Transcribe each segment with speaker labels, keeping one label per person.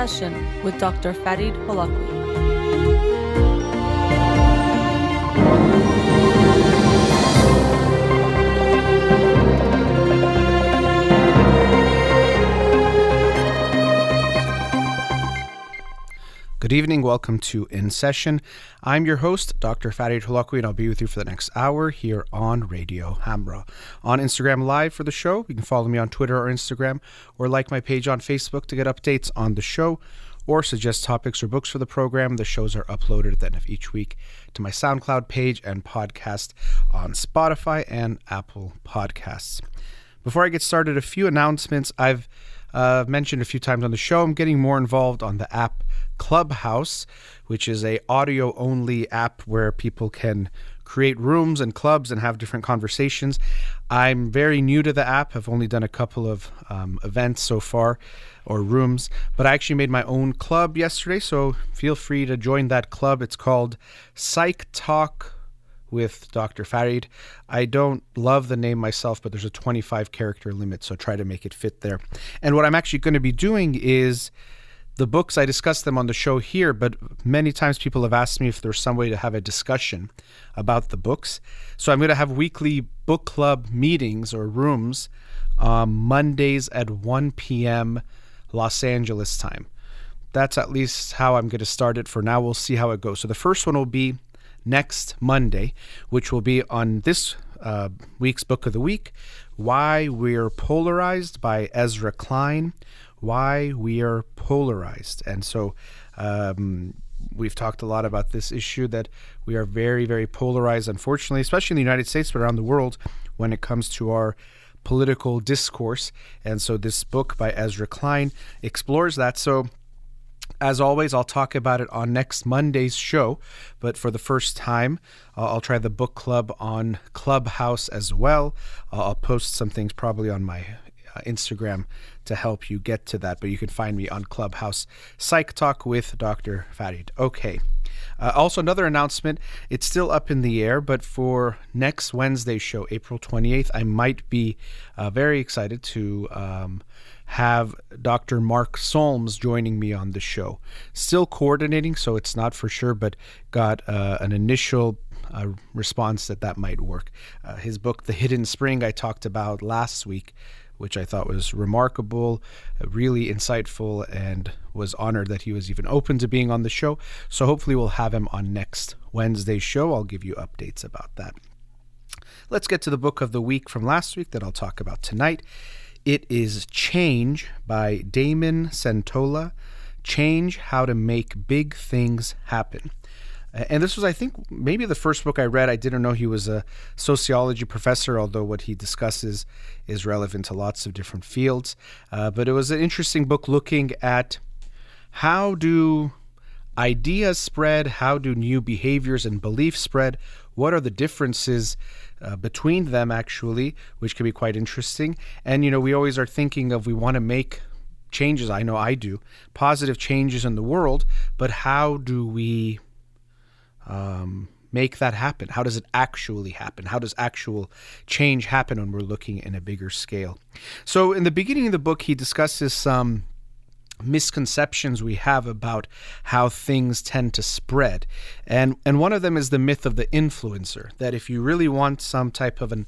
Speaker 1: Session with Dr. Farid Holakouee.
Speaker 2: Good evening. Welcome to In Session. I'm your host, Dr. Farid Holakouee, and I'll be with you for the next hour here on Radio Hamra. On Instagram Live for the show, you can follow me on Twitter or Instagram, or like my page on Facebook to get updates on the show, or suggest topics or books for the program. The shows are uploaded at the end of each week to my SoundCloud page and podcast on Spotify and Apple Podcasts. Before I get started, a few announcements. I've mentioned a few times on the show, I'm getting more involved on the app Clubhouse, which is a audio-only app where people can create rooms and clubs and have different conversations. I'm very new to the app. I've only done a couple of events so far, or rooms, but I actually made my own club yesterday, so feel free to join that club. It's called Psych Talk with Dr. Farid. I don't love the name myself, but there's a 25 character limit, so try to make it fit there. And what I'm actually going to be doing is the books, I discuss them on the show here, but many times people have asked me if there's some way to have a discussion about the books. So I'm going to have weekly book club meetings or rooms Mondays at 1 p.m. Los Angeles time. That's at least how I'm going to start it for now. We'll see how it goes. So the first one will be next Monday, which will be on this week's Book of the Week, Why We're Polarized by Ezra Klein. Why we are polarized. And so we've talked a lot about this issue that we are very, very polarized, unfortunately, especially in the United States, but around the world when it comes to our political discourse. And so this book by Ezra Klein explores that. So as always, I'll talk about it on next Monday's show, but for the first time, I'll try the book club on Clubhouse as well. I'll post some things probably on my Instagram to help you get to that, but you can find me on Clubhouse. Psych Talk with Dr. Farid. Okay. Also, another announcement. It's still up in the air, but for next Wednesday's show, April 28th, I might be very excited to have Dr. Mark Solms joining me on the show. Still coordinating, so it's not for sure, but got an initial response that might work. His book, The Hidden Spring, I talked about last week, which I thought was remarkable, really insightful, and was honored that he was even open to being on the show. So hopefully we'll have him on next Wednesday's show. I'll give you updates about that. Let's get to the book of the week from last week that I'll talk about tonight. It is Change by Damon Centola. Change, How to Make Big Things Happen. And this was, I think, maybe the first book I read. I didn't know he was a sociology professor, although what he discusses is relevant to lots of different fields. But it was an interesting book looking at how do ideas spread, how do new behaviors and beliefs spread, what are the differences between them, actually, which can be quite interesting. And, you know, we always are thinking of we want to make changes, I know I do, positive changes in the world, but how do we make that happen? How does it actually happen? How does actual change happen when we're looking in a bigger scale? So in the beginning of the book, he discusses some misconceptions we have about how things tend to spread. And one of them is the myth of the influencer, that if you really want some type of an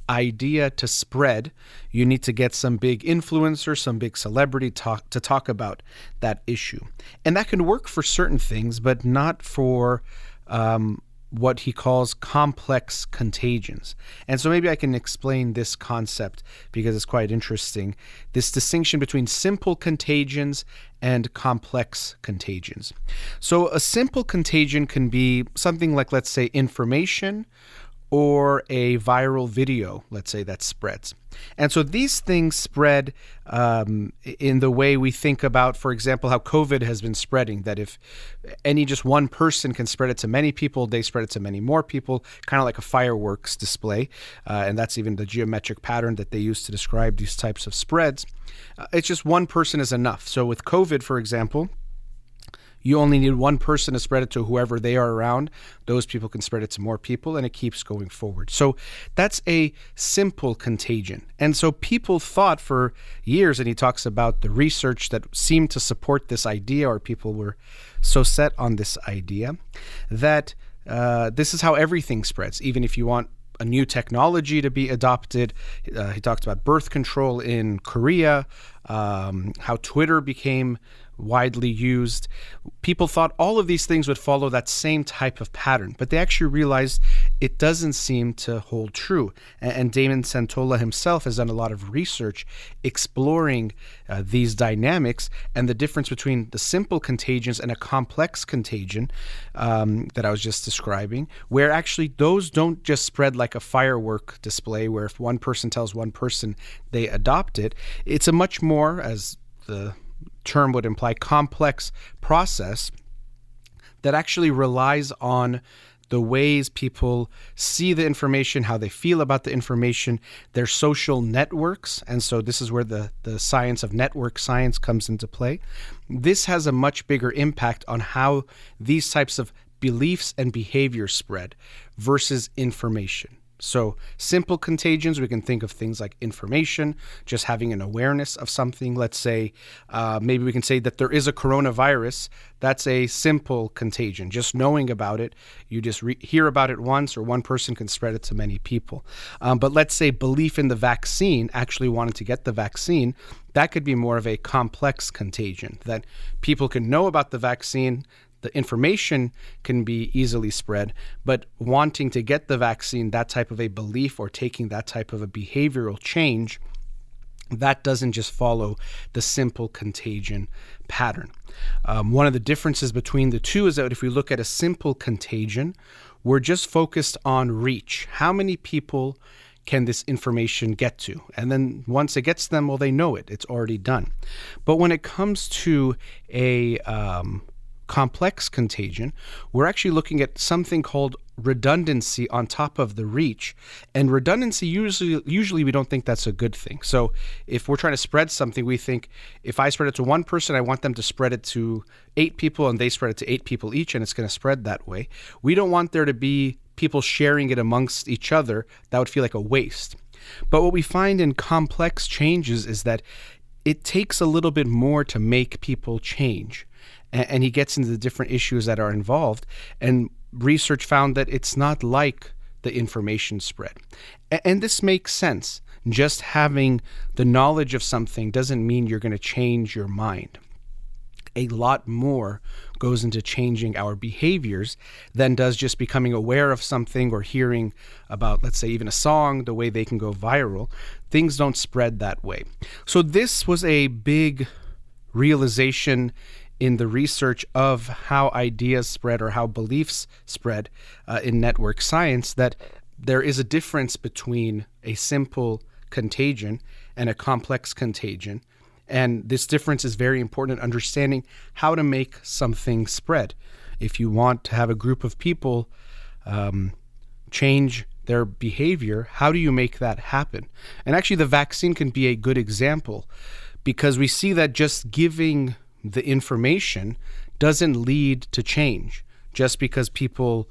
Speaker 2: idea to spread, you need to get some big influencer, some big celebrity to talk about that issue. And that can work for certain things, but not for what he calls complex contagions. And so maybe I can explain this concept because it's quite interesting. This distinction between simple contagions and complex contagions. So a simple contagion can be something like, let's say, information or a viral video, let's say, that spreads. And so these things spread in the way we think about, for example, how COVID has been spreading, that if any just one person can spread it to many people, they spread it to many more people, kind of like a fireworks display. And that's even the geometric pattern that they use to describe these types of spreads. It's just one person is enough. So with COVID, for example, You only need one person to spread it to whoever they are around. Those people can spread it to more people, and it keeps going forward. So that's a simple contagion. And so people thought for years, and he talks about the research that seemed to support this idea, or people were so set on this idea, that this is how everything spreads. Even if you want a new technology to be adopted. He talked about birth control in Korea, how Twitter became widely used. People thought all of these things would follow that same type of pattern, but they actually realized it doesn't seem to hold true. And Damon Santola himself has done a lot of research exploring these dynamics and the difference between the simple contagions and a complex contagion that I was just describing, where actually those don't just spread like a firework display, where if one person tells one person, they adopt it. It's a much more, as the term would imply, complex process that actually relies on the ways people see the information, how they feel about the information, their social networks. And so this is where the science of network science comes into play. This has a much bigger impact on how these types of beliefs and behaviors spread versus information. So simple contagions, we can think of things like information, just having an awareness of something. Let's say, maybe we can say that there is a coronavirus. That's a simple contagion. Just knowing about it, you just hear about it once, or one person can spread it to many people. But let's say belief in the vaccine, actually wanting to get the vaccine, that could be more of a complex contagion, that people can know about the vaccine, the information can be easily spread, but wanting to get the vaccine, that type of a belief or taking that type of a behavioral change, that doesn't just follow the simple contagion pattern. One of the differences between the two is that if we look at a simple contagion, we're just focused on reach. How many people can this information get to? And then once it gets to them, well, they know it. It's already done. But when it comes to a complex contagion, we're actually looking at something called redundancy on top of the reach. And redundancy, usually we don't think that's a good thing. So if we're trying to spread something, we think if I spread it to one person, I want them to spread it to 8 people, and they spread it to 8 people each, and it's going to spread that way. We don't want there to be people sharing it amongst each other. That would feel like a waste. But what we find in complex changes is that it takes a little bit more to make people change. And he gets into the different issues that are involved. And research found that it's not like the information spread. And this makes sense. Just having the knowledge of something doesn't mean you're going to change your mind. A lot more goes into changing our behaviors than does just becoming aware of something or hearing about, let's say, even a song, the way they can go viral. Things don't spread that way. So this was a big realization in the research of how ideas spread or how beliefs spread in network science, that there is a difference between a simple contagion and a complex contagion. And this difference is very important in understanding how to make something spread. If you want to have a group of people change their behavior, how do you make that happen? And actually the vaccine can be a good example, because we see that just giving the information doesn't lead to change. Just because people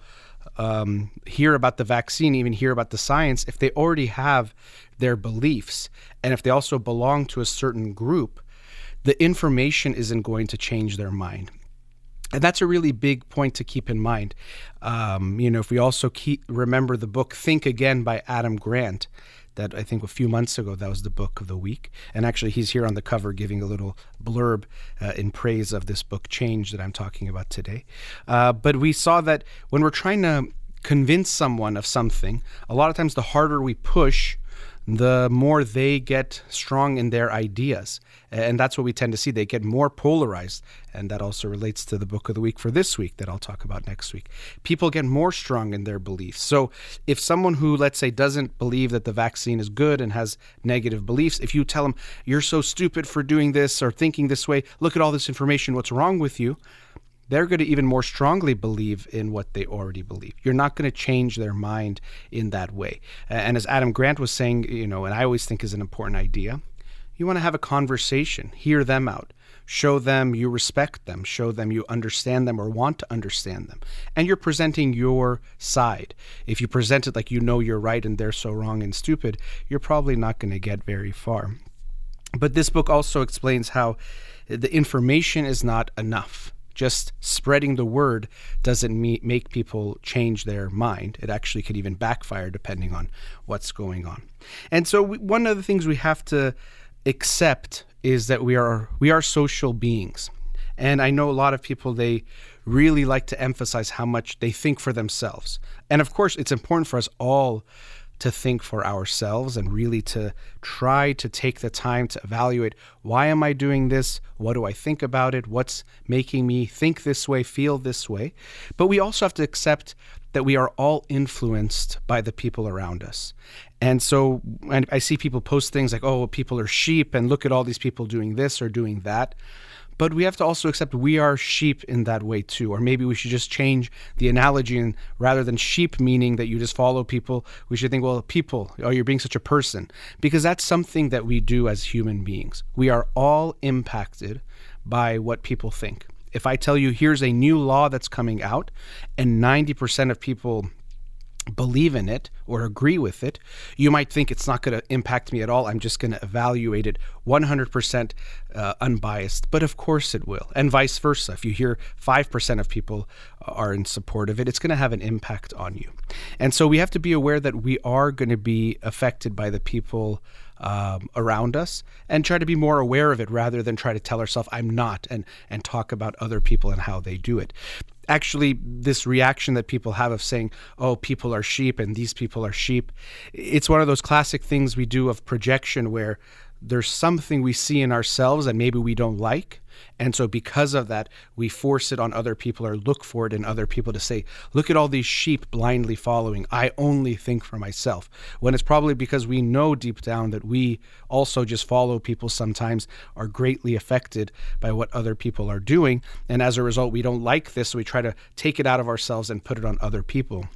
Speaker 2: hear about the vaccine, even hear about the science, if they already have their beliefs, and if they also belong to a certain group, the information isn't going to change their mind. And that's a really big point to keep in mind. If we also remember the book Think Again by Adam Grant, that I think a few months ago, that was the book of the week. And actually, he's here on the cover giving a little blurb in praise of this book, Change, that I'm talking about today. But we saw that when we're trying to convince someone of something, a lot of times the harder we push, the more they get strong in their ideas. And that's what we tend to see. They get more polarized. And that also relates to the book of the week for this week that I'll talk about next week. People get more strong in their beliefs. So if someone who, let's say, doesn't believe that the vaccine is good and has negative beliefs, if you tell them, you're so stupid for doing this or thinking this way, look at all this information, what's wrong with you? They're going to even more strongly believe in what they already believe. You're not going to change their mind in that way. And as Adam Grant was saying, and I always think is an important idea, you want to have a conversation, hear them out. Show them you respect them. Show them you understand them or want to understand them. And you're presenting your side. If you present it like you know you're right and they're so wrong and stupid, you're probably not going to get very far. But this book also explains how the information is not enough. Just spreading the word doesn't make people change their mind. It actually could even backfire depending on what's going on. And so one of the things we have to accept is that we are social beings. And I know a lot of people, they really like to emphasize how much they think for themselves. And of course, it's important for us all to think for ourselves and really to try to take the time to evaluate, why am I doing this? What do I think about it? What's making me think this way, feel this way? But we also have to accept that we are all influenced by the people around us. And so I see people post things like, oh, people are sheep and look at all these people doing this or doing that. But we have to also accept we are sheep in that way too. Or maybe we should just change the analogy, and rather than sheep meaning that you just follow people, we should think, well, people, oh, you're being such a person. Because that's something that we do as human beings. We are all impacted by what people think. If I tell you here's a new law that's coming out and 90% of people believe in it or agree with it, you might think it's not going to impact me at all. I'm just going to evaluate it 100% unbiased. But of course it will. And vice versa. If you hear 5% of people are in support of it, it's going to have an impact on you. And so we have to be aware that we are going to be affected by the people around us, and try to be more aware of it rather than try to tell ourselves I'm not, and talk about other people and how they do it. Actually, this reaction that people have of saying, oh, people are sheep and these people are sheep, it's one of those classic things we do of projection where there's something we see in ourselves and maybe we don't like. And so because of that, we force it on other people or look for it in other people to say, look at all these sheep blindly following. I only think for myself. When it's probably because we know deep down that we also just follow people sometimes, are greatly affected by what other people are doing. And as a result, we don't like this, so we try to take it out of ourselves and put it on other people.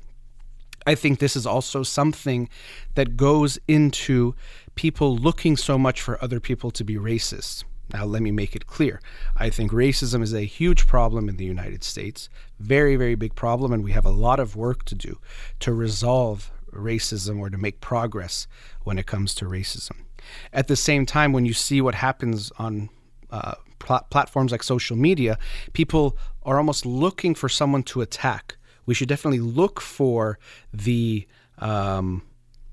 Speaker 2: I think this is also something that goes into people looking so much for other people to be racist. Now, let me make it clear. I think racism is a huge problem in the United States, very, very big problem, and we have a lot of work to do to resolve racism or to make progress when it comes to racism. At the same time, when you see what happens on platforms like social media, people are almost looking for someone to attack. We should definitely look for the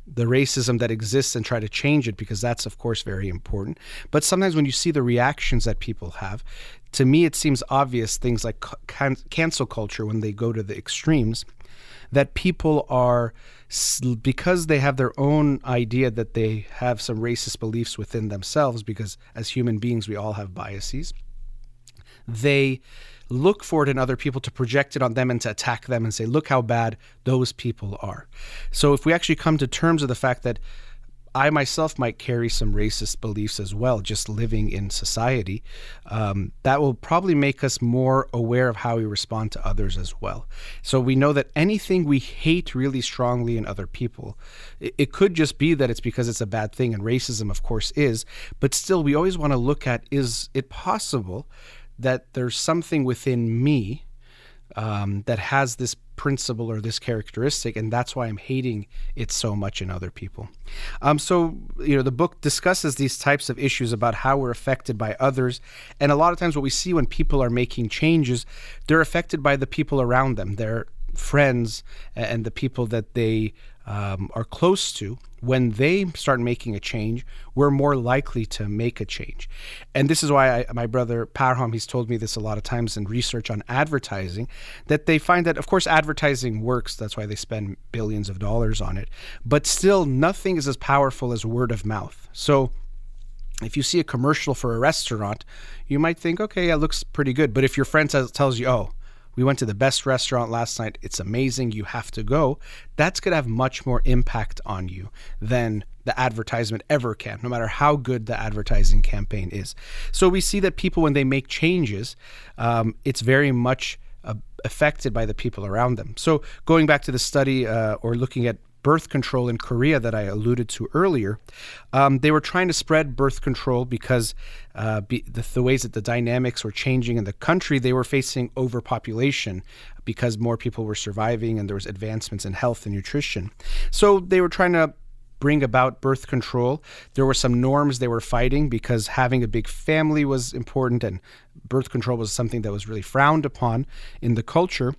Speaker 2: racism that exists and try to change it, because that's, of course, very important. But sometimes when you see the reactions that people have, to me, it seems obvious things like cancel culture, when they go to the extremes, that people are, because they have their own idea that they have some racist beliefs within themselves, because as human beings, we all have biases, they look for it in other people to project it on them and to attack them and say, look how bad those people are. So if we actually come to terms with the fact that I myself might carry some racist beliefs as well, just living in society, that will probably make us more aware of how we respond to others as well. So we know that anything we hate really strongly in other people, it could just be that it's because it's a bad thing, and racism, of course, is, but still we always want to look at, is it possible that there's something within me that has this principle or this characteristic, and that's why I'm hating it so much in other people. So the book discusses these types of issues about how we're affected by others, and a lot of times what we see when people are making changes, they're affected by the people around them, their friends and the people that they are close to. When they start making a change, we're more likely to make a change. And this is why my brother Parham, he's told me this a lot of times in research on advertising, that they find that, of course, advertising works. That's why they spend billions of dollars on it. But still, nothing is as powerful as word of mouth. So if you see a commercial for a restaurant, you might think, okay, it looks pretty good. But if your friend tells you, oh, we went to the best restaurant last night, it's amazing, you have to go, that's going to have much more impact on you than the advertisement ever can, no matter how good the advertising campaign is. So we see that people, when they make changes, it's very much affected by the people around them. So going back to the study or looking at birth control in Korea that I alluded to earlier. They were trying to spread birth control because the ways that the dynamics were changing in the country, they were facing overpopulation because more people were surviving and there was advancements in health and nutrition. So they were trying to bring about birth control. There were some norms they were fighting because having a big family was important and birth control was something that was really frowned upon in the culture.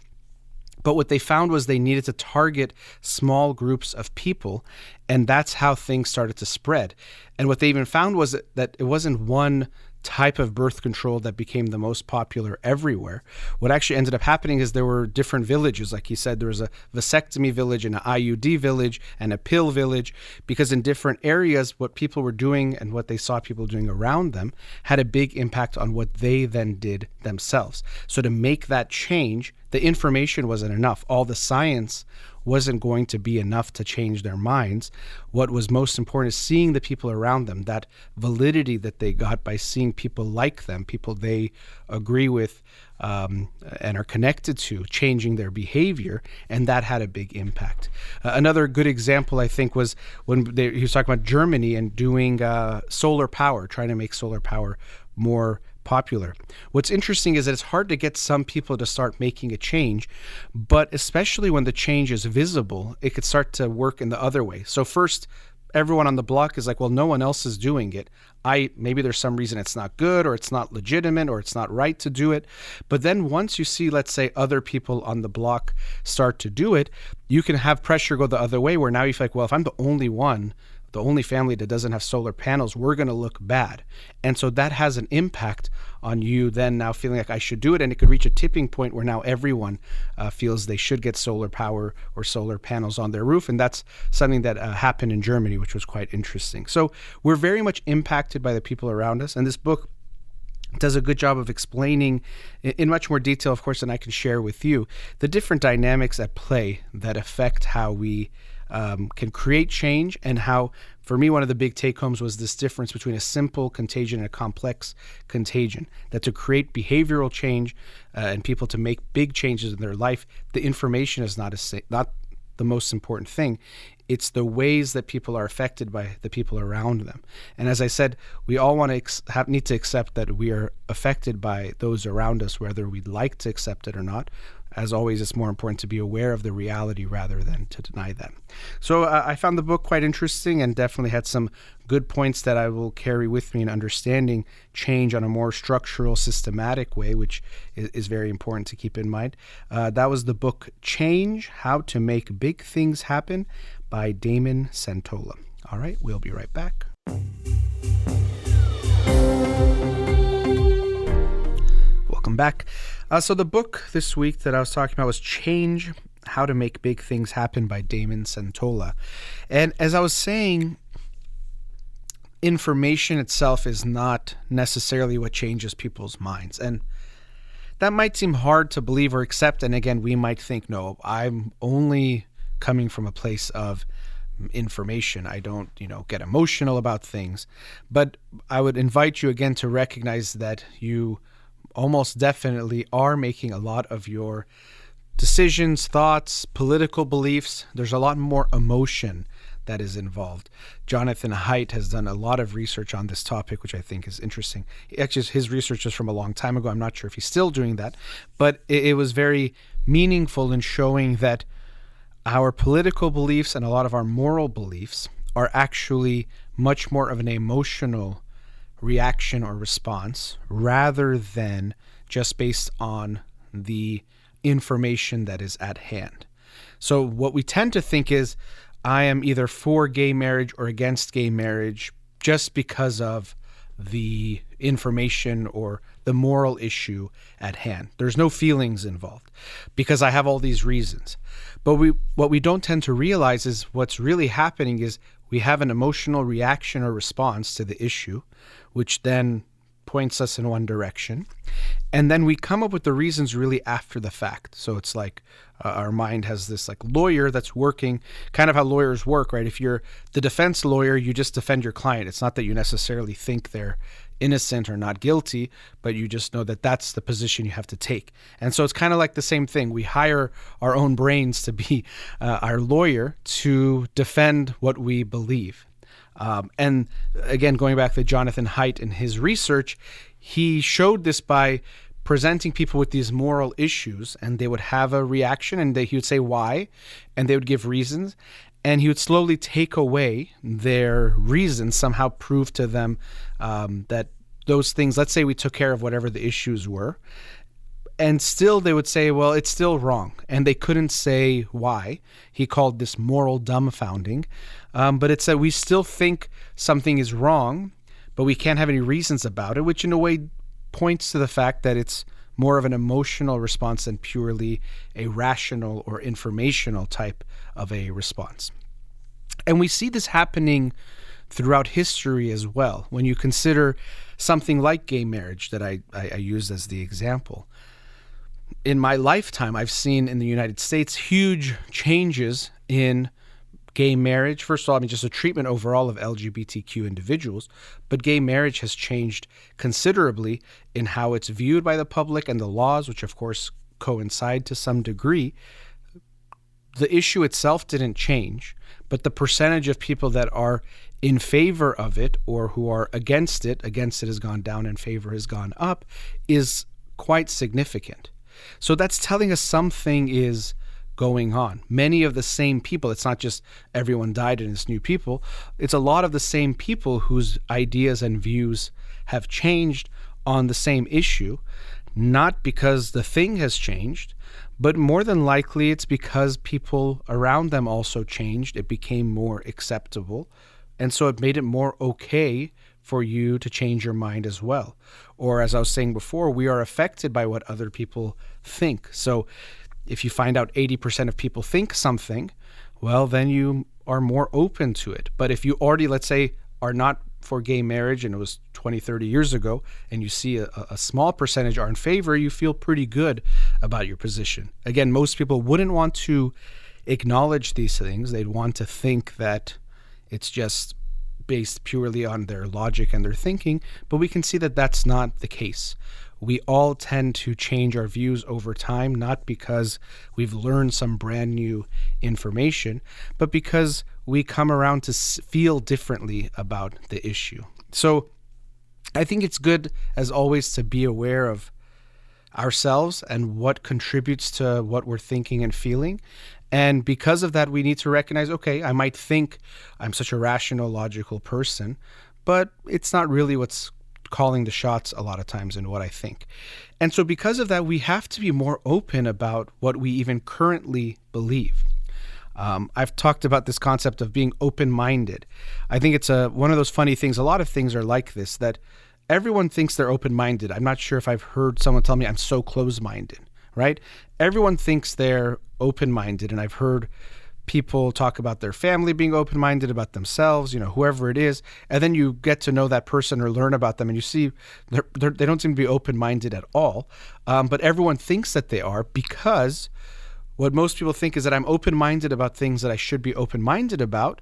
Speaker 2: But what they found was they needed to target small groups of people, and that's how things started to spread. And what they even found was that it wasn't one type of birth control that became the most popular everywhere. What actually ended up happening is there were different villages. Like he said, there was a vasectomy village and an IUD village and a pill village, because in different areas, what people were doing and what they saw people doing around them had a big impact on what they then did themselves. So to make that change, the information wasn't enough. All the science wasn't going to be enough to change their minds. What was most important is seeing the people around them, that validity that they got by seeing people like them, people they agree with and are connected to, changing their behavior, and that had a big impact. Another good example, I think, was when he was talking about Germany and doing solar power, trying to make solar power more popular. What's interesting is that it's hard to get some people to start making a change, but especially when the change is visible, it could start to work in the other way. So first, everyone on the block is like, well, no one else is doing it. Maybe there's some reason it's not good or it's not legitimate or it's not right to do it. But then once you see, let's say, other people on the block start to do it, you can have pressure go the other way, where now you feel like, well, if I'm the only one, the only family that doesn't have solar panels, we're going to look bad. And so that has an impact on you then now feeling like I should do it. And it could reach a tipping point where now everyone feels they should get solar power or solar panels on their roof. And that's something that happened in Germany, which was quite interesting. So we're very much impacted by the people around us. And this book does a good job of explaining in much more detail, of course, than I can share with you, the different dynamics at play that affect how we can create change, and how, for me, one of the big take-homes was this difference between a simple contagion and a complex contagion. That to create behavioral change and people to make big changes in their life, the information is not the most important thing. It's the ways that people are affected by the people around them. And as I said, we all want to need to accept that we are affected by those around us, whether we'd like to accept it or not. As always, it's more important to be aware of the reality rather than to deny that. So I found the book quite interesting and definitely had some good points that I will carry with me in understanding change on a more structural, systematic way, which is very important to keep in mind. That was the book Change: How to Make Big Things Happen by Damon Santola. All right, we'll be right back. Welcome back. So the book this week that I was talking about was Change: How to Make Big Things Happen by Damon Santola. And as I was saying, information itself is not necessarily what changes people's minds. And that might seem hard to believe or accept. And again, we might think, no, I'm only coming from a place of information. I don't, get emotional about things. But I would invite you again to recognize that you almost definitely are making a lot of your decisions, thoughts, political beliefs. There's a lot more emotion that is involved. Jonathan Haidt has done a lot of research on this topic, which I think is interesting. Actually, his research is from a long time ago. I'm not sure if he's still doing that, but it was very meaningful in showing that our political beliefs and a lot of our moral beliefs are actually much more of an emotional reaction or response rather than just based on the information that is at hand. So what we tend to think is, I am either for gay marriage or against gay marriage just because of the information or the moral issue at hand. There's no feelings involved because I have all these reasons. But what we don't tend to realize is what's really happening is we have an emotional reaction or response to the issue, which then points us in one direction. And then we come up with the reasons really after the fact. So it's like our mind has this like lawyer that's working, kind of how lawyers work, right? If you're the defense lawyer, you just defend your client. It's not that you necessarily think they're innocent or not guilty, but you just know that that's the position you have to take. And so it's kind of like the same thing. We hire our own brains to be our lawyer to defend what we believe. And again, going back to Jonathan Haidt in his research, he showed this by presenting people with these moral issues, and they would have a reaction, and he would say why, and they would give reasons, and he would slowly take away their reasons, somehow prove to them that those things, let's say we took care of whatever the issues were, and still they would say, well, it's still wrong, and they couldn't say why. He called this moral dumbfounding, but it's that we still think something is wrong, but we can't have any reasons about it, which in a way points to the fact that it's more of an emotional response than purely a rational or informational type of a response. And we see this happening throughout history as well. When you consider something like gay marriage that I used as the example, in my lifetime, I've seen in the United States huge changes in gay marriage. First of all, just the treatment overall of LGBTQ individuals, but gay marriage has changed considerably in how it's viewed by the public and the laws, which of course coincide to some degree. The issue itself didn't change, but the percentage of people that are in favor of it or who are against it has gone down and favor has gone up, is quite significant. So that's telling us something is going on. Many of the same people, it's not just everyone died and it's new people, it's a lot of the same people whose ideas and views have changed on the same issue, not because the thing has changed, but more than likely it's because people around them also changed. It became more acceptable, and so it made it more okay for you to change your mind as well. Or as I was saying before, we are affected by what other people think. So if you find out 80% of people think something, well, then you are more open to it. But if you already, let's say, are not for gay marriage and it was 20, 30 years ago, and you see a small percentage are in favor, you feel pretty good about your position. Again, most people wouldn't want to acknowledge these things. They'd want to think that it's just based purely on their logic and their thinking, but we can see that that's not the case. We all tend to change our views over time, not because we've learned some brand new information, but because we come around to feel differently about the issue. So I think it's good, as always, to be aware of ourselves and what contributes to what we're thinking and feeling. And because of that, we need to recognize, okay, I might think I'm such a rational, logical person, but it's not really what's calling the shots a lot of times in what I think. And so because of that, we have to be more open about what we even currently believe. I've talked about this concept of being open-minded. I think it's one of those funny things. A lot of things are like this, that everyone thinks they're open-minded. I'm not sure if I've heard someone tell me I'm so close-minded, right? Everyone thinks they're open-minded, and I've heard people talk about their family being open-minded, about themselves, whoever it is, and then you get to know that person or learn about them, and you see they don't seem to be open-minded at all, but everyone thinks that they are, because what most people think is that I'm open-minded about things that I should be open-minded about,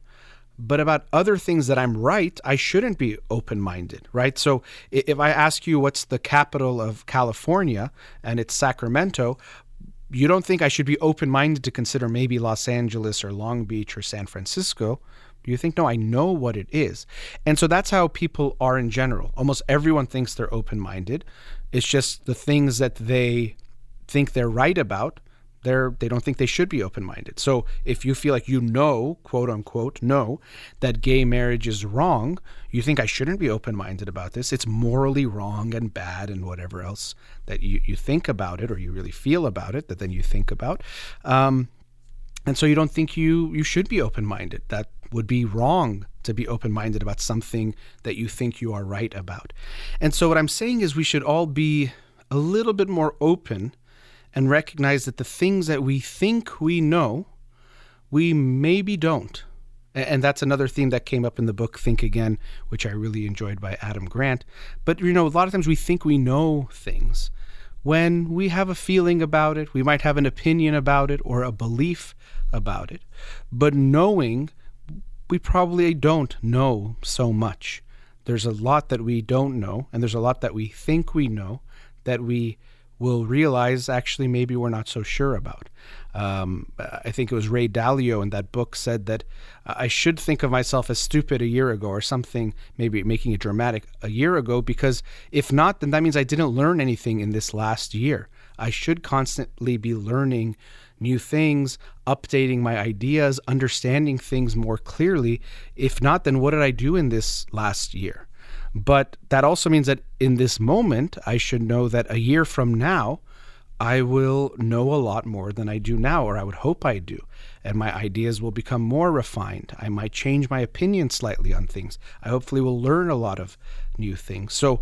Speaker 2: but about other things that I'm right, I shouldn't be open-minded, right? So if I ask you what's the capital of California, and it's Sacramento, you don't think I should be open-minded to consider maybe Los Angeles or Long Beach or San Francisco. You think, no, I know what it is. And so that's how people are in general. Almost everyone thinks they're open-minded. It's just the things that they think they're right about, they don't think they should be open-minded. So if you feel like quote unquote, know that gay marriage is wrong, you think I shouldn't be open-minded about this. It's morally wrong and bad and whatever else that you think about it, or you really feel about it, that then you think about. And so you don't think you should be open-minded. That would be wrong, to be open-minded about something that you think you are right about. And so what I'm saying is we should all be a little bit more open and recognize that the things that we think we know, we maybe don't. And that's another theme that came up in the book, Think Again, which I really enjoyed, by Adam Grant. But, a lot of times we think we know things. When we have a feeling about it, we might have an opinion about it or a belief about it. But knowing, we probably don't know so much. there's a lot that we don't know, and there's a lot that we think we know that we will realize actually maybe we're not so sure about. I think it was Ray Dalio in that book said that I should think of myself as stupid a year ago or something, maybe making it dramatic a year ago, because if not, then that means I didn't learn anything in this last year. I should constantly be learning new things, updating my ideas, understanding things more clearly. If not, then what did I do in this last year? But that also means that in this moment, I should know that a year from now, I will know a lot more than I do now, or I would hope I do. And my ideas will become more refined. I might change my opinion slightly on things. I hopefully will learn a lot of new things. So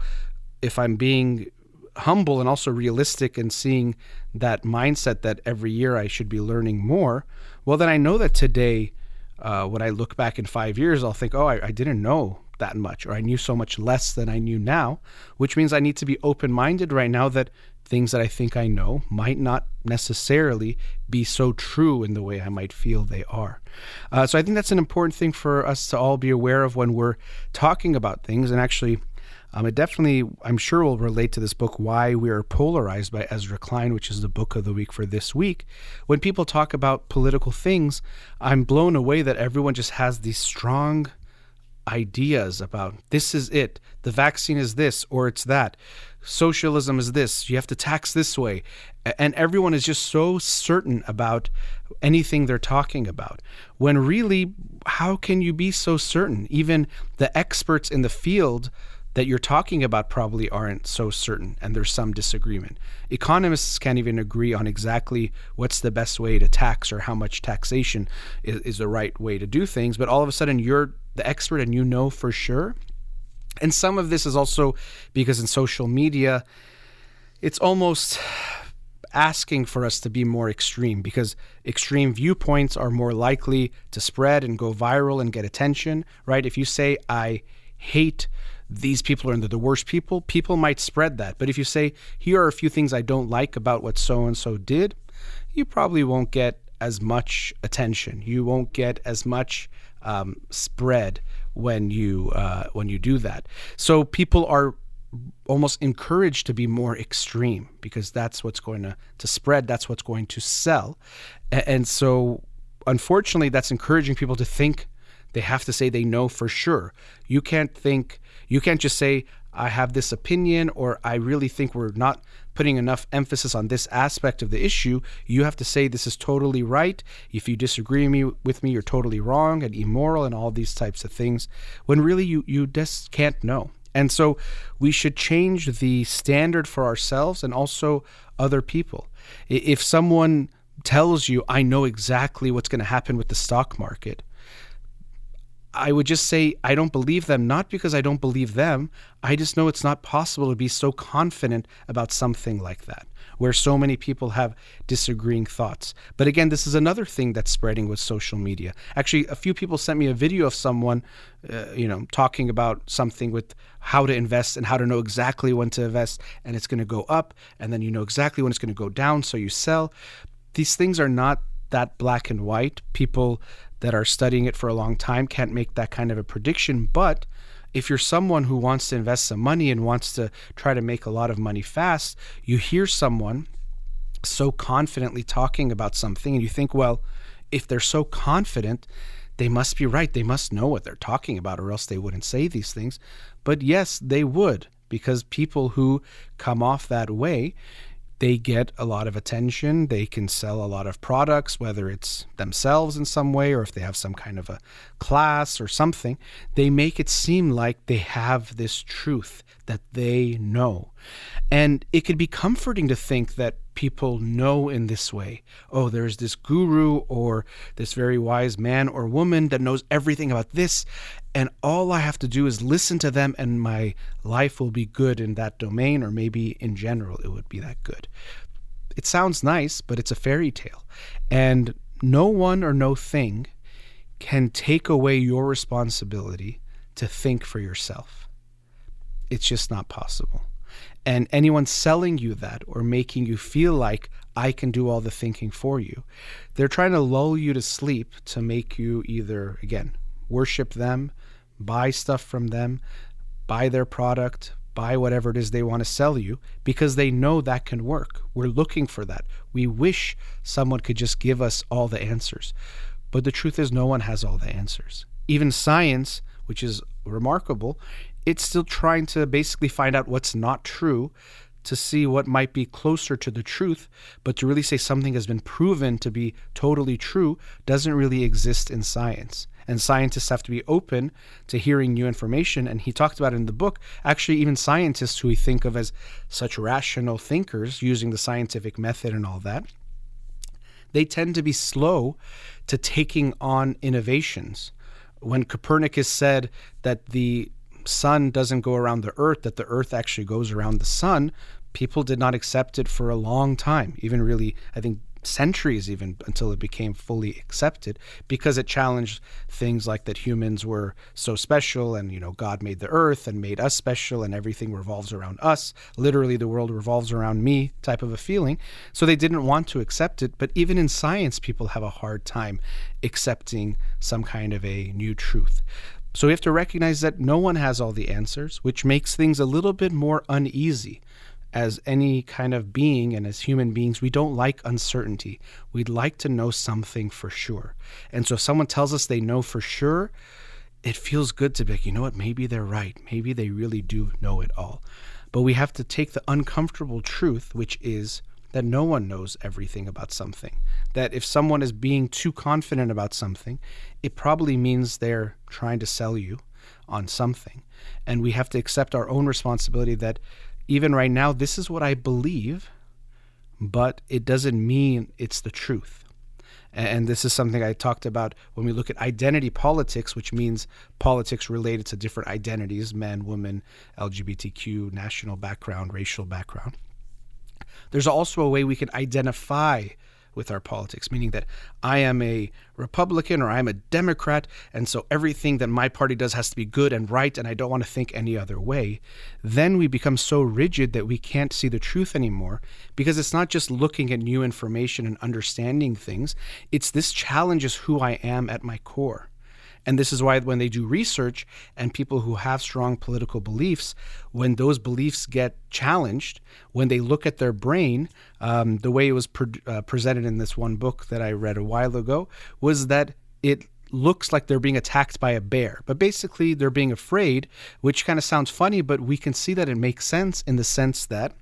Speaker 2: if I'm being humble and also realistic and seeing that mindset that every year I should be learning more, well, then I know that today, when I look back in 5 years, I'll think, oh, I didn't know that much, or I knew so much less than I knew now, which means I need to be open-minded right now that things that I think I know might not necessarily be so true in the way I might feel they are. So I think that's an important thing for us to all be aware of when we're talking about things. And actually, it definitely, I'm sure, will relate to this book, Why We Are Polarized by Ezra Klein, which is the book of the week for this week. When people talk about political things, I'm blown away that everyone just has these strong ideas about this is it, the vaccine is this, or it's that, socialism is this, you have to tax this way. And everyone is just so certain about anything they're talking about. When really, how can you be so certain? Even the experts in the field that you're talking about probably aren't so certain, and there's some disagreement. Economists can't even agree on exactly what's the best way to tax or how much taxation is the right way to do things, but all of a sudden you're the expert and you know for sure. And some of this is also because in social media, it's almost asking for us to be more extreme, because extreme viewpoints are more likely to spread and go viral and get attention, right? If you say, I hate these people are the worst people, people might spread that. But if you say, here are a few things I don't like about what so-and-so did, you probably won't get as much attention. You won't get as much spread when you do that. So people are almost encouraged to be more extreme, because that's what's going to spread. That's what's going to sell. And so unfortunately, that's encouraging people to think they have to say they know for sure. You can't just say, I have this opinion, or I really think we're not putting enough emphasis on this aspect of the issue. You have to say this is totally right. If you disagree with me, you're totally wrong and immoral and all these types of things, when really you just can't know. And so we should change the standard for ourselves and also other people. If someone tells you, I know exactly what's going to happen with the stock market, I would just say I don't believe them, not because I don't believe them. I just know it's not possible to be so confident about something like that, where so many people have disagreeing thoughts. But again, this is another thing that's spreading with social media. Actually, a few people sent me a video of someone, talking about something with how to invest and how to know exactly when to invest, and it's going to go up, and then you know exactly when it's going to go down, so you sell. These things are not that black and white. People that are studying it for a long time can't make that kind of a prediction. But if you're someone who wants to invest some money and wants to try to make a lot of money fast, you hear someone so confidently talking about something and you think, well, if they're so confident, they must be right. They must know what they're talking about, or else they wouldn't say these things. But yes, they would, because people who come off that way, they get a lot of attention. They can sell a lot of products, whether it's themselves in some way or if they have some kind of a class or something. They make it seem like they have this truth that they know. And it could be comforting to think that people know in this way. Oh, there's this guru or this very wise man or woman that knows everything about this, and all I have to do is listen to them and my life will be good in that domain, or maybe in general it would be that good. It sounds nice, but it's a fairy tale. And no one or no thing can take away your responsibility to think for yourself. It's just not possible. And anyone selling you that or making you feel like I can do all the thinking for you, they're trying to lull you to sleep to make you either, again, worship them, buy stuff from them, buy their product, buy whatever it is they want to sell you, because they know that can work. We're looking for that. We wish someone could just give us all the answers. But the truth is, no one has all the answers. Even science, which is remarkable, it's still trying to basically find out what's not true, to see what might be closer to the truth. But to really say something has been proven to be totally true doesn't really exist in science. And scientists have to be open to hearing new information. And he talked about it in the book, actually even scientists who we think of as such rational thinkers using the scientific method and all that, they tend to be slow to taking on innovations. When Copernicus said that the sun doesn't go around the earth, that the earth actually goes around the sun, people did not accept it for a long time, even really, I think, centuries even, until it became fully accepted, because it challenged things like that humans were so special, and God made the earth and made us special, and everything revolves around us. Literally, the world revolves around me type of a feeling. So they didn't want to accept it. But even in science, people have a hard time accepting some kind of a new truth. So we have to recognize that no one has all the answers, which makes things a little bit more uneasy. As any kind of being, and as human beings, we don't like uncertainty. We'd like to know something for sure. And so if someone tells us they know for sure, it feels good to be like, you know what, maybe they're right. Maybe they really do know it all. But we have to take the uncomfortable truth, which is that no one knows everything about something. That if someone is being too confident about something, it probably means they're trying to sell you on something. And we have to accept our own responsibility that even right now, this is what I believe, but it doesn't mean it's the truth. And this is something I talked about when we look at identity politics, which means politics related to different identities, men, women, LGBTQ, national background, racial background. There's also a way we can identify with our politics, meaning that I am a Republican or I'm a Democrat, and so everything that my party does has to be good and right, and I don't want to think any other way. Then we become so rigid that we can't see the truth anymore, because it's not just looking at new information and understanding things. It's this challenges who I am at my core. And this is why when they do research and people who have strong political beliefs, when those beliefs get challenged, when they look at their brain, the way it was presented in this one book that I read a while ago, was that it looks like they're being attacked by a bear. But basically, they're being afraid, which kind of sounds funny, but we can see that it makes sense in the sense that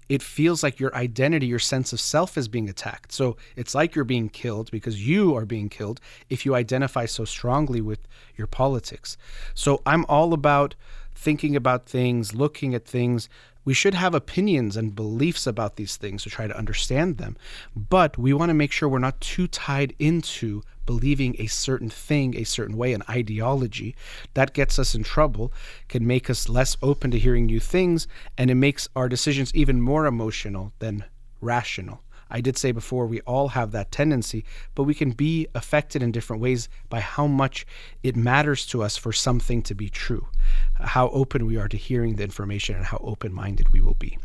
Speaker 2: it feels like your identity, your sense of self is being attacked. So it's like you're being killed because you are being killed if you identify so strongly with your politics. So I'm all about thinking about things, looking at things. We should have opinions and beliefs about these things to try to understand them. But we want to make sure we're not too tied into believing a certain thing, a certain way, an ideology. That gets us in trouble, can make us less open to hearing new things, and it makes our decisions even more emotional than rational. I did say before, we all have that tendency, but we can be affected in different ways by how much it matters to us for something to be true, how open we are to hearing the information, and how open-minded we will be.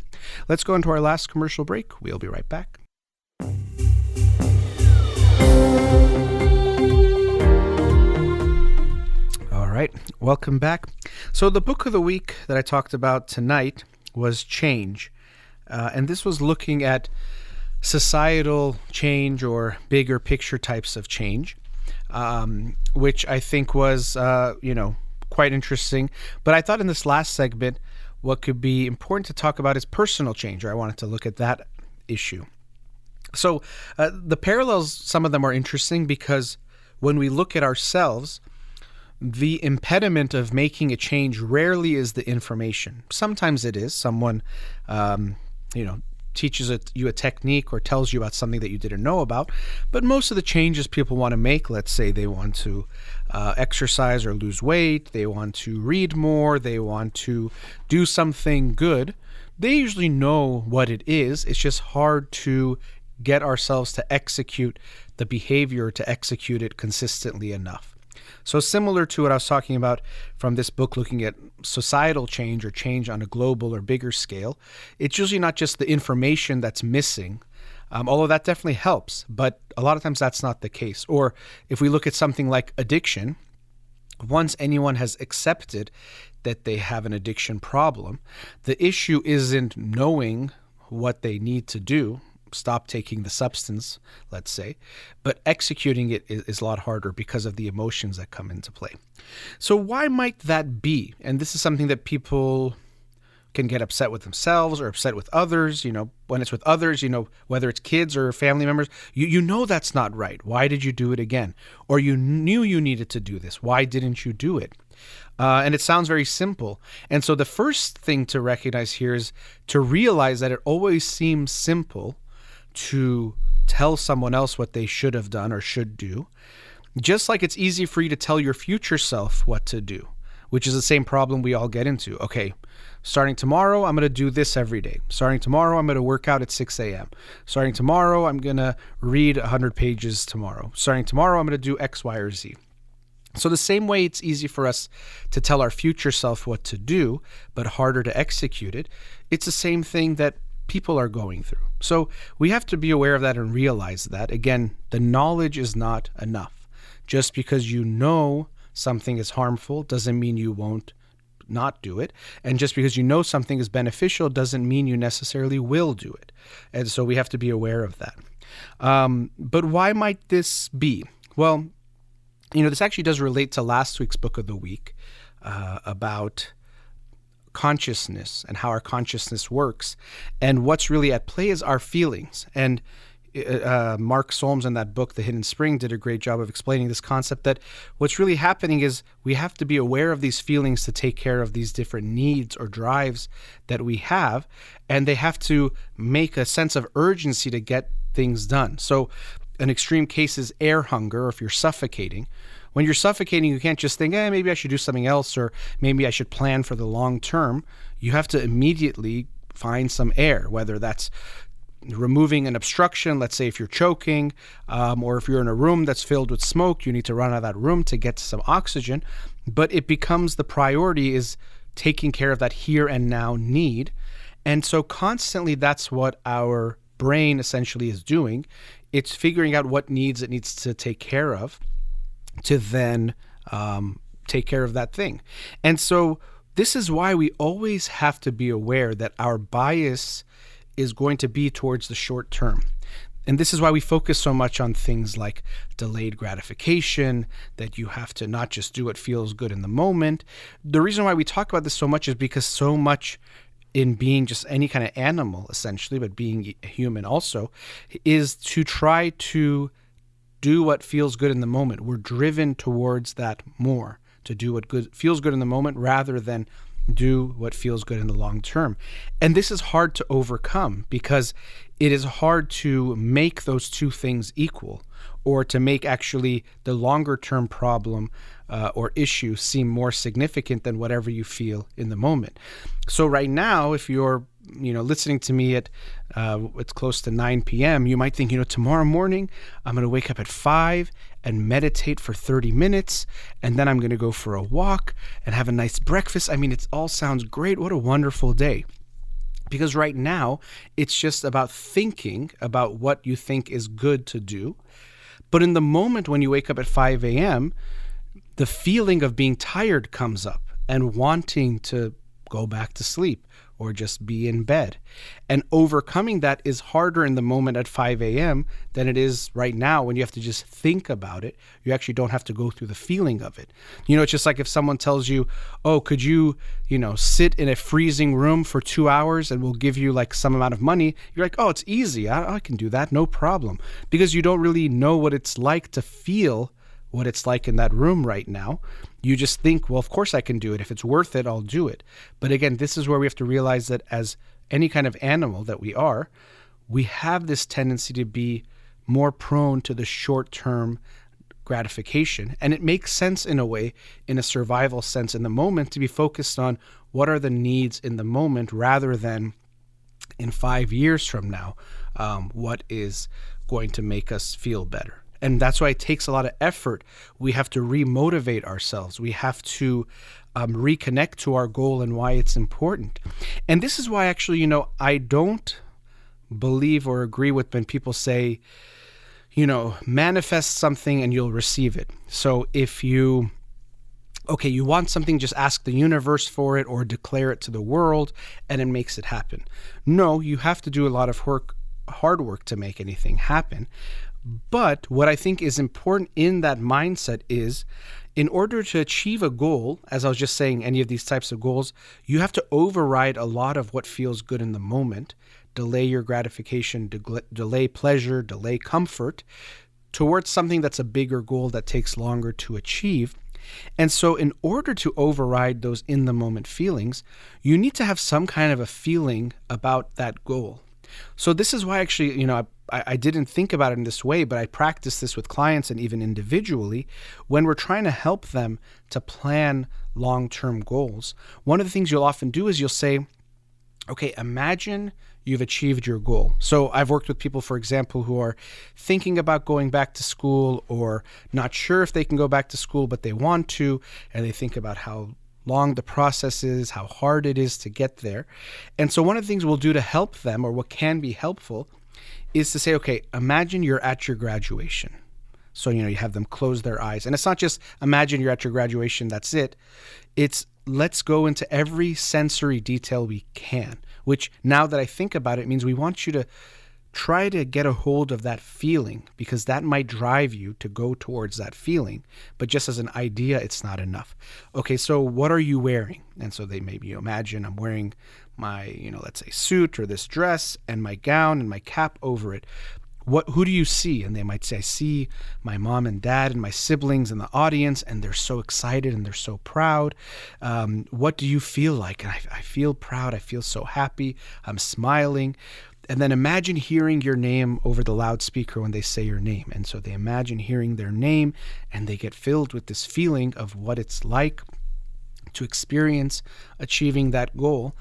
Speaker 2: Let's go into our last commercial break. We'll be right back. All right, welcome back. So the book of the week that I talked about tonight was Change. And this was looking at societal change or bigger picture types of change, which I think was, quite interesting. But I thought in this last segment, what could be important to talk about is personal change, or I wanted to look at that issue. So the parallels, some of them are interesting because when we look at ourselves, the impediment of making a change rarely is the information. Sometimes it is. Someone, teaches you a technique or tells you about something that you didn't know about. But most of the changes people want to make, let's say they want to exercise or lose weight, they want to read more, they want to do something good, they usually know what it is. It's just hard to get ourselves to execute the behavior, to execute it consistently enough. So similar to what I was talking about from this book looking at societal change or change on a global or bigger scale, it's usually not just the information that's missing, although that definitely helps, but a lot of times that's not the case. Or if we look at something like addiction, once anyone has accepted that they have an addiction problem, the issue isn't knowing what they need to do, stop taking the substance, let's say, but executing it is a lot harder because of the emotions that come into play. So why might that be? And this is something that people can get upset with themselves or upset with others. When it's with others, whether it's kids or family members, you know that's not right. Why did you do it again? Or you knew you needed to do this. Why didn't you do it? And it sounds very simple. And so the first thing to recognize here is to realize that it always seems simple to tell someone else what they should have done or should do, just like it's easy for you to tell your future self what to do, which is the same problem we all get into. Okay, starting tomorrow, I'm going to do this every day. Starting tomorrow, I'm going to work out at 6 a.m. Starting tomorrow, I'm going to read 100 pages tomorrow. Starting tomorrow, I'm going to do X, Y, or Z. So the same way it's easy for us to tell our future self what to do, but harder to execute it, it's the same thing that people are going through. So we have to be aware of that and realize that, again, the knowledge is not enough. Just because you know something is harmful doesn't mean you won't not do it. And just because you know something is beneficial doesn't mean you necessarily will do it. And so we have to be aware of that. But why might this be? Well, this actually does relate to last week's book of the week about consciousness and how our consciousness works. And what's really at play is our feelings. And Mark Solms in that book, The Hidden Spring, did a great job of explaining this concept that what's really happening is we have to be aware of these feelings to take care of these different needs or drives that we have, and they have to make a sense of urgency to get things done. So an extreme case is air hunger, or if you're suffocating. When you're suffocating, you can't just think, maybe I should do something else, or maybe I should plan for the long term. You have to immediately find some air, whether that's removing an obstruction, let's say if you're choking, or if you're in a room that's filled with smoke, you need to run out of that room to get some oxygen. But it becomes the priority is taking care of that here and now need. And so constantly that's what our brain essentially is doing. It's figuring out what needs it needs to take care of to then take care of that thing. And so this is why we always have to be aware that our bias is going to be towards the short term. And this is why we focus so much on things like delayed gratification, that you have to not just do what feels good in the moment. The reason why we talk about this so much is because so much in being just any kind of animal, essentially, but being a human also, is to try to do what feels good in the moment. We're driven towards that more, to do what feels good in the moment rather than do what feels good in the long term. And this is hard to overcome because it is hard to make those two things equal, or to make actually the longer term problem or issue seem more significant than whatever you feel in the moment. So right now, if you're listening to me at it's close to 9 p.m., you might think, tomorrow morning I'm going to wake up at 5 and meditate for 30 minutes, and then I'm going to go for a walk and have a nice breakfast. I mean, it all sounds great. What a wonderful day. Because right now, it's just about thinking about what you think is good to do. But in the moment when you wake up at 5 a.m., the feeling of being tired comes up and wanting to go back to sleep or just be in bed. And overcoming that is harder in the moment at 5 a.m. than it is right now when you have to just think about it. You actually don't have to go through the feeling of it. It's just like if someone tells you, oh, could you, sit in a freezing room for 2 hours and we'll give you like some amount of money. You're like, oh, it's easy. I can do that. No problem. Because you don't really know what it's like to feel what it's like in that room right now. You just think, well, of course I can do it. If it's worth it, I'll do it. But again, this is where we have to realize that as any kind of animal that we are, we have this tendency to be more prone to the short-term gratification. And it makes sense in a way, in a survival sense in the moment, to be focused on what are the needs in the moment rather than in 5 years from now, what is going to make us feel better. And that's why it takes a lot of effort. We have to remotivate ourselves. We have to reconnect to our goal and why it's important. And this is why actually, I don't believe or agree with when people say, manifest something and you'll receive it. So if you okay, you want something, just ask the universe for it or declare it to the world and it makes it happen. No, you have to do a lot of hard work to make anything happen. But what I think is important in that mindset is, in order to achieve a goal, as I was just saying, any of these types of goals, you have to override a lot of what feels good in the moment, delay your gratification, delay pleasure, delay comfort towards something that's a bigger goal that takes longer to achieve. And so in order to override those in the moment feelings, you need to have some kind of a feeling about that goal. So this is why actually, I didn't think about it in this way, but I practice this with clients and even individually when we're trying to help them to plan long-term goals. One of the things you'll often do is you'll say, okay, imagine you've achieved your goal. So I've worked with people, for example, who are thinking about going back to school or not sure if they can go back to school, but they want to, and they think about how long the process is, how hard it is to get there. And so one of the things we'll do to help them, or what can be helpful, is to say, okay, imagine you're at your graduation. So, you have them close their eyes. And it's not just imagine you're at your graduation, that's it. It's let's go into every sensory detail we can, which now that I think about it means we want you to try to get a hold of that feeling, because that might drive you to go towards that feeling. But just as an idea, it's not enough. Okay, so what are you wearing? And so they maybe imagine I'm wearing my, let's say suit or this dress and my gown and my cap over it. Who do you see? And they might say, I see my mom and dad and my siblings in the audience, and they're so excited and they're so proud. What do you feel like? And I feel proud. I feel so happy. I'm smiling. And then imagine hearing your name over the loudspeaker when they say your name. And so they imagine hearing their name and they get filled with this feeling of what it's like to experience achieving that goal.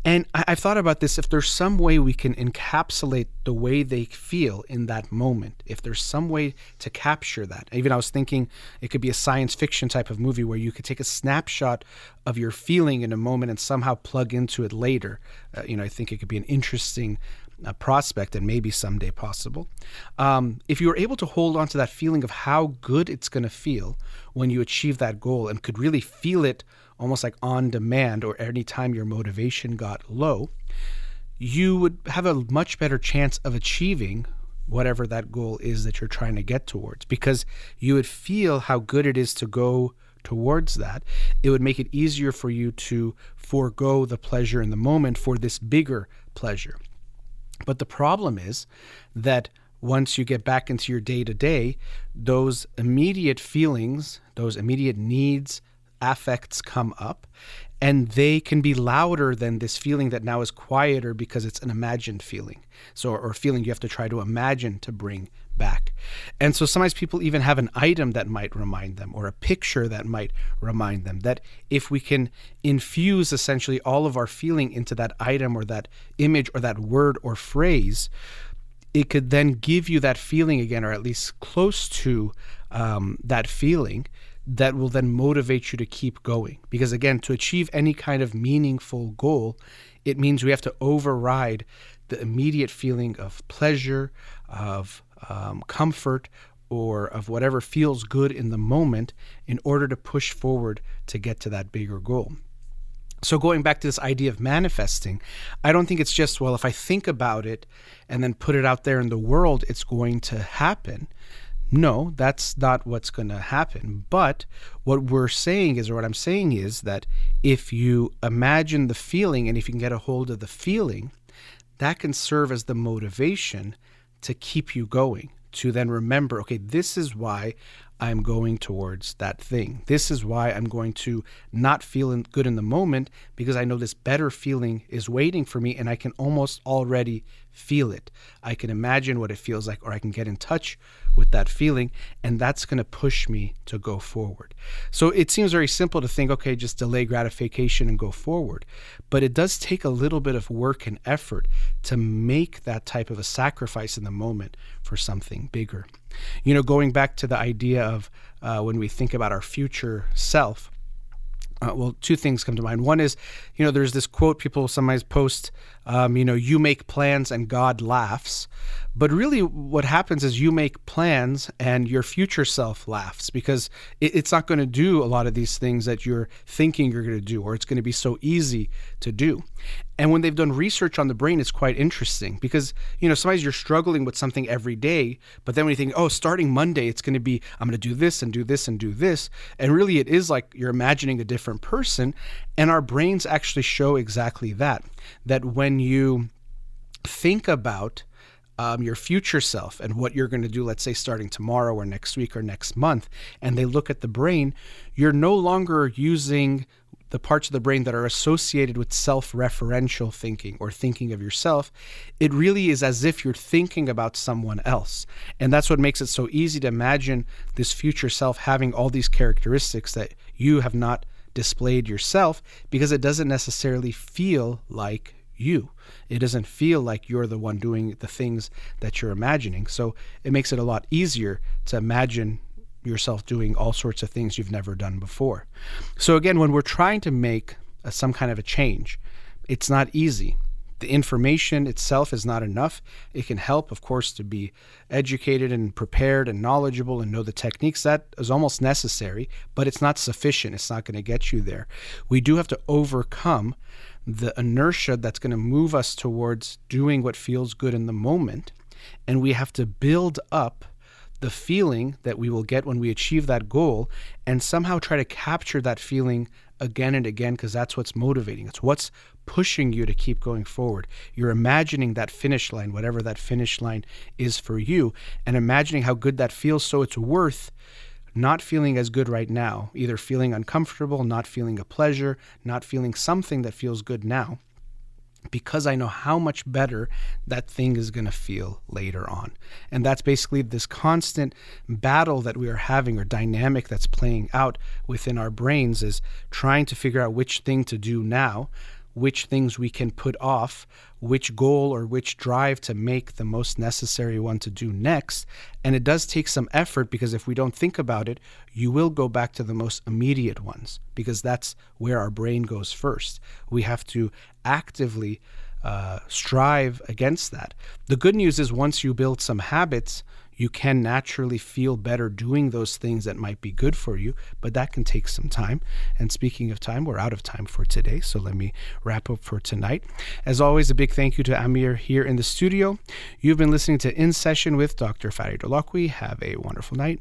Speaker 2: And I've thought about this, if there's some way we can encapsulate the way they feel in that moment, if there's some way to capture that. Even I was thinking it could be a science fiction type of movie where you could take a snapshot of your feeling in a moment and somehow plug into it later. I think it could be an interesting prospect and maybe someday possible. If you were able to hold on to that feeling of how good it's going to feel when you achieve that goal and could really feel it almost like on demand or anytime your motivation got low, you would have a much better chance of achieving whatever that goal is that you're trying to get towards, because you would feel how good it is to go towards that. It would make it easier for you to forego the pleasure in the moment for this bigger pleasure. But the problem is that once you get back into your day-to-day, those immediate feelings, those immediate needs, affects come up, and they can be louder than this feeling that now is quieter because it's an imagined feeling. So, or a feeling you have to try to imagine to bring back. And so sometimes people even have an item that might remind them, or a picture that might remind them, that if we can infuse essentially all of our feeling into that item or that image or that word or phrase, it could then give you that feeling again, or at least close to that feeling, that will then motivate you to keep going. Because again, to achieve any kind of meaningful goal, it means we have to override the immediate feeling of pleasure, of comfort, or of whatever feels good in the moment in order to push forward to get to that bigger goal. So going back to this idea of manifesting, I don't think it's just, well, if I think about it and then put it out there in the world, it's going to happen. No, that's not what's going to happen. But what we're saying is, or what I'm saying is, that if you imagine the feeling and if you can get a hold of the feeling, that can serve as the motivation to keep you going, to then remember, okay, this is why I'm going towards that thing. This is why I'm going to not feel good in the moment, because I know this better feeling is waiting for me and I can almost already feel it. I can imagine what it feels like, or I can get in touch with that feeling, and that's going to push me to go forward. So it seems very simple to think, okay, just delay gratification and go forward. But it does take a little bit of work and effort to make that type of a sacrifice in the moment for something bigger. Going back to the idea of when we think about our future self, well, two things come to mind. One is, there's this quote people sometimes post You make plans and God laughs. But really what happens is you make plans and your future self laughs because it's not going to do a lot of these things that you're thinking you're going to do, or it's going to be so easy to do. And when they've done research on the brain, it's quite interesting because, sometimes you're struggling with something every day, but then when you think, starting Monday, it's going to be, I'm going to do this and do this and do this. And really it is like you're imagining a different person. And our brains actually show exactly that when you think about your future self and what you're going to do, let's say starting tomorrow or next week or next month, and they look at the brain, you're no longer using the parts of the brain that are associated with self-referential thinking or thinking of yourself. It really is as if you're thinking about someone else. And that's what makes it so easy to imagine this future self having all these characteristics that you have not displayed yourself, because it doesn't necessarily feel like you. It doesn't feel like you're the one doing the things that you're imagining. So it makes it a lot easier to imagine yourself doing all sorts of things you've never done before. So again, when we're trying to make some kind of a change, it's not easy. The information itself is not enough. It can help, of course, to be educated and prepared and knowledgeable and know the techniques. That is almost necessary, but it's not sufficient. It's not going to get you there. We do have to overcome the inertia that's going to move us towards doing what feels good in the moment. And we have to build up the feeling that we will get when we achieve that goal and somehow try to capture that feeling again and again, because that's what's motivating. It's what's pushing you to keep going forward. You're imagining that finish line, whatever that finish line is for you, and imagining how good that feels, so it's worth not feeling as good right now, either feeling uncomfortable, not feeling a pleasure, not feeling something that feels good now, because I know how much better that thing is going to feel later on. And that's basically this constant battle that we are having, or dynamic that's playing out within our brains, is trying to figure out which thing to do now, which things we can put off, which goal or which drive to make the most necessary one to do next. And it does take some effort, because if we don't think about it, you will go back to the most immediate ones, because that's where our brain goes first. We have to actively strive against that. The good news is, once you build some habits, you can naturally feel better doing those things that might be good for you, but that can take some time. And speaking of time, we're out of time for today, so let me wrap up for tonight. As always, a big thank you to Amir here in the studio. You've been listening to In Session with Dr. Farid Holakouee. Have a wonderful night.